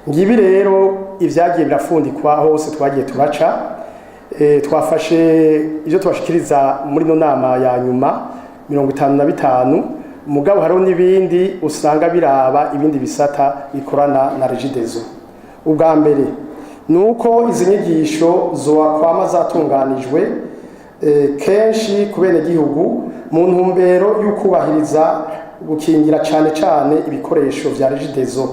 ngibi rero ivyagiye birafundikwa hose twagiye turaca twafashe ivyo twashikiriza muri no nama ya nyuma 55 mugabo hariho n'ibindi usanga biraba ibindi bisata bikorana na Regideso. Ubwa mbere nuko izi nyigisho zokwama zatunganijwe kenshi kubene gihugu mu ntumbero y'ukubahiriza gukingira cane ibikoresho vya Regideso.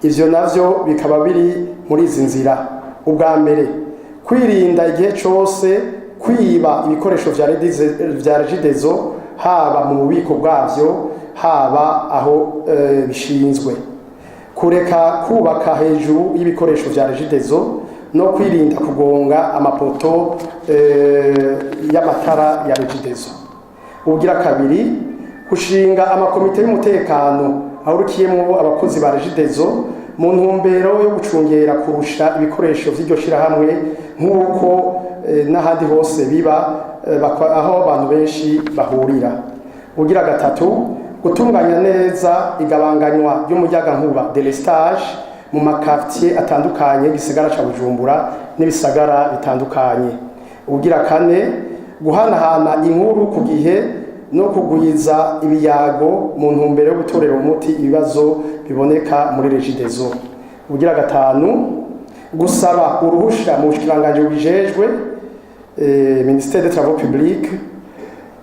Ivyo navyo bikaba biri muri izi nzira. Ubwa mbere kwirinda igihe cyose kwiba ibikoresho vya Regideso, haba mu bubiko bwavyo haba aho bishinzwe, kureka kubaka hejuru y'ibikoresho vya Regideso no kwirinda kugonga amapoto y'amatara ya Regideso. Ugira kabiri kushinga amakomite y'umutekano ahurikiyemo abakozi ba Regideso mu ntumbero yo gucungera kurusha ibikoresho vy'iryo shirahamwe nk'uko n'ahandi hose biba aho abantu benshi bahurira. Ugira gatatu gutunganya neza igabanganywa ry'umuyagankuba delestage mu makartier atandukanye gisigara ca Bujumbura n'ibisagara bitandukanye. Ugira kane guhanahana inkuru ku gihe no kugwiza ibiyago mu ntumbero yo gutorera umuti ibibazo biboneka muri Regideso. Ugira gatanu gusaba uruhusha mu bushikiranganje bujejwe Ministère des Travaux Publics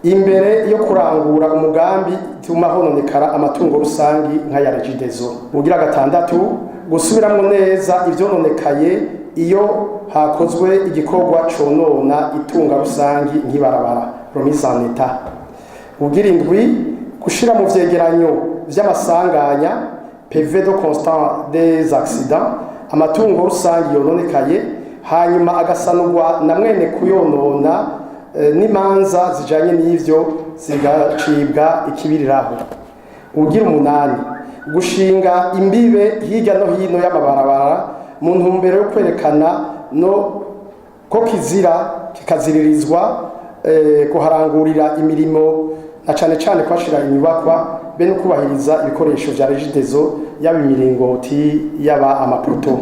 imbere yo kurangura umugambi tuma hononekara amatungo rusangi nka ya Regideso. Ugira gatandatu gusubiramwo neza ivyononekaye iyo hakozwe igikorwa conona itunga rusangi nk'ibarabara remise en état. Ugira indwi gushira mu vyegeranyo vy'amasanganya PV de constant des accidents amatungo rusangi yononekaye hanyuma agasanurwa na mwene kuyonona n'imanza zijanye n'ivyo zigacibwa ikibiriraho. Ugira umunani gushinga imbibe hirya no hino y'amabarabara mu ntumbero yo kwerekana no ko kizira kikaziririzwa kuharangurira imirimo na cane kwashira inyubakwa be no kubahiriza ibikoresho vya Regideso yaba imiringoti yaba amapoto.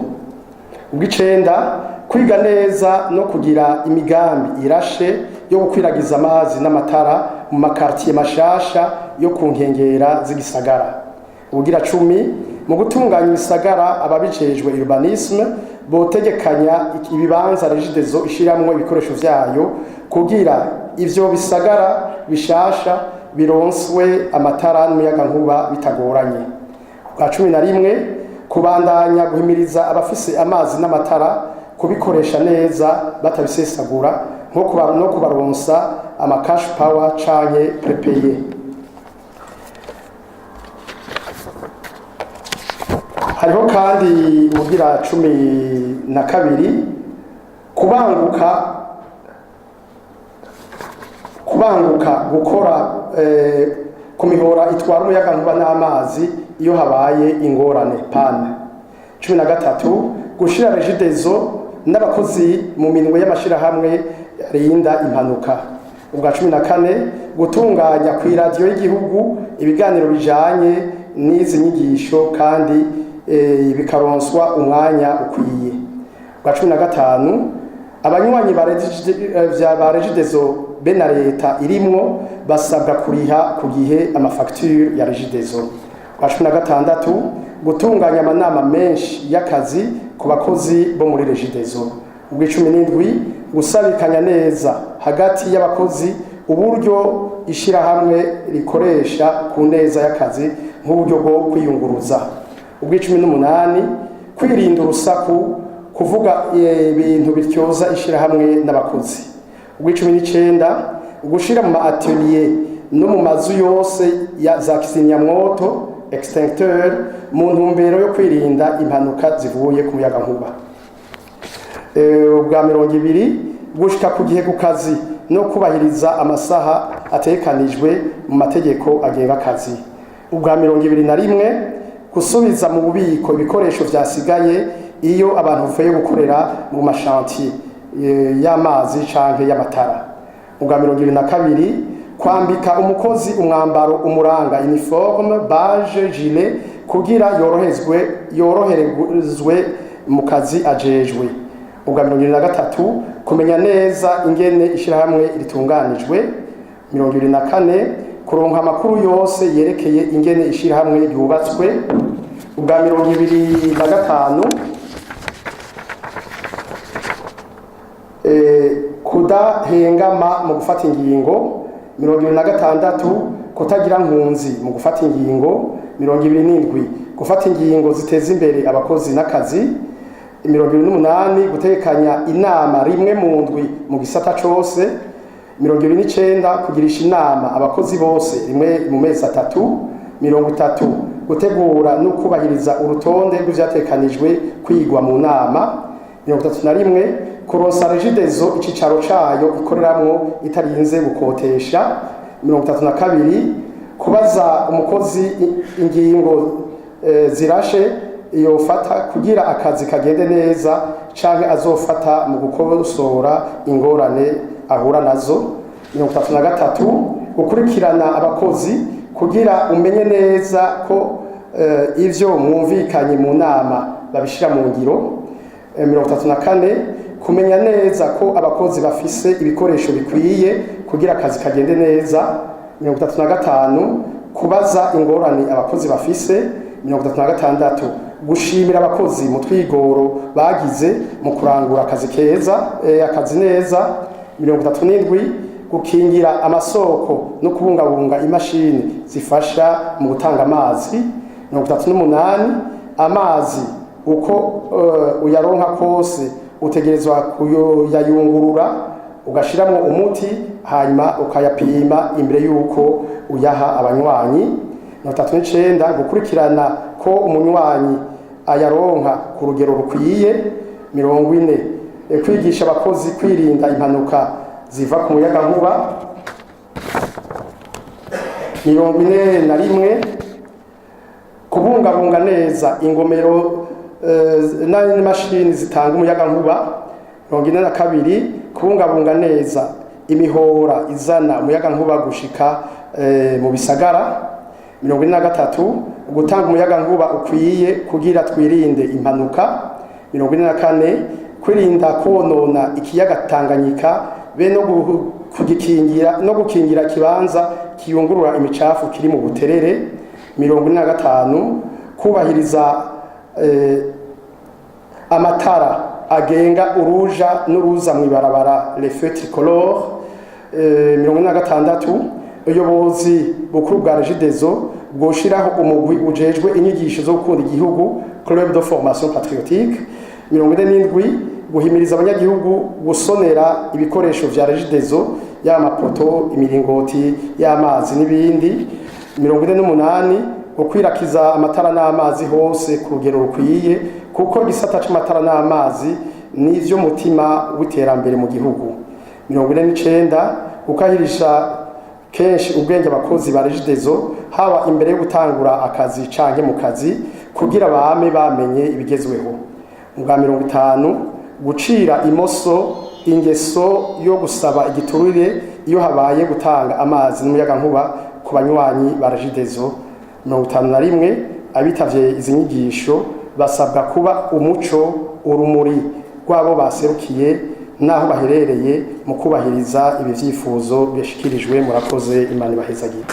Ubw'icenda kwiga neza no kugira imigambi irashe yo gukwiragiza amazi n'amatara mu makartier mashasha yo ku nkengera z'igisagara. Ugira 10 mu gutunganya ibisagara ababijejwe urbanisme botegekanya ibibanza Regideso ishiramwe ibikoresho vyayo kugira ivyo bisagara bishasha bironswe amatara n'umuyagankuba bitagoranye. Bwa 11 kubandanya guhimiriza abafise amazi n'amatara kubikoresha neza batabisesagura no kubaronsa amakash power canke prepeye. Hariho kandi ugira 12 kubanguka gukora kumihora itwara umuyagankuba n'amazi iyo habaye ingorane pane. 13 gushira Regideso n'abakozi mu minwe y'amashirahamwe rinda impanuka. Ubwa 14 gutunganya ku radio y'igihugu ibiganiro bijanye n'izi nyigisho kandi bikaronswa umwanya ukwiye. Ubwa 15 abanywanyi ba Regideso be na leta irimwo basabwa kuriha ku gihe amafacture ya Regideso. Ubwa 16 gutunganya amanama menshi y'akazi ku bakozi bo muri Regideso. Ubwa 17 gusabikanya neza hagati y'abakozi uburyo ishirahamwe rikoresha ku neza y'akazi nk'uburyo bwo kwiyunguruza. Ubwa 18 kwirinda urusaku kuvuga ibintu bityoza ishirahamwe n'abakozi. Ubwa 19 gushira mu atelier no mu mazu yose ya za kizimyamwoto extincteur mu ntumbero yo kwirinda impanuka zivuye ku muyagankuba. Ubwa 20 gushika ku gihe ku kazi no kubahiriza amasaha atekanijwe mu mategeko agenga akazi. Ubwa 21 gusubiza mu bubiko ibikoresho vyasigaye iyo abantu bavuye gukorera mu mashantier y'amazi canke y'amatara. Ubwa 22 kwambika umukozi umwambaro umuranga uniforme badge gilet kugira yoroherezwe mu kazi ajejwe. Ubwa 23 kumenya neza ingene ishirahamwe ritunganijwe. 24 kuronka amakuru yose yerekeye ingene ishirahamwe ryubatswe. Ubwa 25 kudahengama mu gufata ingingo. 26 kutagira nkunzi mu gufata ingingo. 27 gufata ingingo ziteza imbere abakozi n'akazi. 28 gutekanya inama rimwe mu ndwi mu gisata cose. 29 kugirisha inama abakozi bose rimwe mu mezi 3. 30 gutegura no kubahiriza urutonde rw'ivyatekanijwe kwigwa mu nama. 31 kuronsa Regideso icicaro cayo ikoreramwo itarinze gukotesha. 32 kubaza umukozi ingingo zirashe yofata kugira akazi kagende neza canke azofata mu gukosora ingorane ahura nazo. 33 gukurikirana abakozi kugira umenye neza ko ivyo mwumvikanye mu nama babishira mu ngiro. 34 kumenya neza ko abakozi bafise ibikoresho bikwiye kugira akazi kagende neza. 35 kubaza ingorane abakozi bafise. 36 gushimira abakozi mu twigoro bagize mu kurangura akazi neza. 37 gukingira amasoko no kubungabunga imashini zifasha mu gutanga amazi. 38 amazi uko uyaronka kose utegerezwa kuyayungurura ugashiramo umuti hanyuma ukayapima imbere yuko uyaha abanywanyi. 39 gukurikirana ko umunywanyi ayaronka ku rugero rukwiye. 40 kwigisha abakozi kwirinda impanuka ziva ku muyaga nkuba. 41 kubungabunga neza ingomero n'imashini zitanga umuyaga nkuba. 42 kubungabunga neza imihora izana umuyaga nkuba gushika mu bisagara. 43 gutanga umuyaga nkuba ukwiye kugira twirinde impanuka. 44 kwirinda konona ikiyaga Tanganyika be no gukingira kibanza kiyungurura imicafu kiri mu buterere. 45 kubahiriza amatara agenga uruja n'uruza mw'ibarabara les feux tricolores. 46 ubuyobozi bukuru bwa Regideso bwoshiraho umugwi ujejwe inyigisho zo gukunda igihugu club de formation patriotique. 47 guhimiriza abanyagihugu gusonera ibikoresho vya Regideso y'amapoto imiringoti y'amazi n'ibindi. 48 ukwirakiza amatara n'amazi hose ku rugero rukwiye kuko gisata c'amatara n'amazi nivyo mutima w'iterambere mu gihugu. 49 ukahirisha kenshi ubwenge abakozi ba Regideso haba imbere yo gutangura akazi canke mu kazi kugira bame bamenye ibigezweho. Ubwa 50 gucira imoso ingeso yo gusaba igiturire iyo habaye gutanga amazi n'umuyaga nkuba ku banywanyi ba Regideso. 51 abitavye izi nyigisho basabwa kuba umuco urumuri rwabo baserukiye naho baherereye mu kubahiriza ibivyifuzo bishikirijwe. Murakoze, Imana ibahezagire.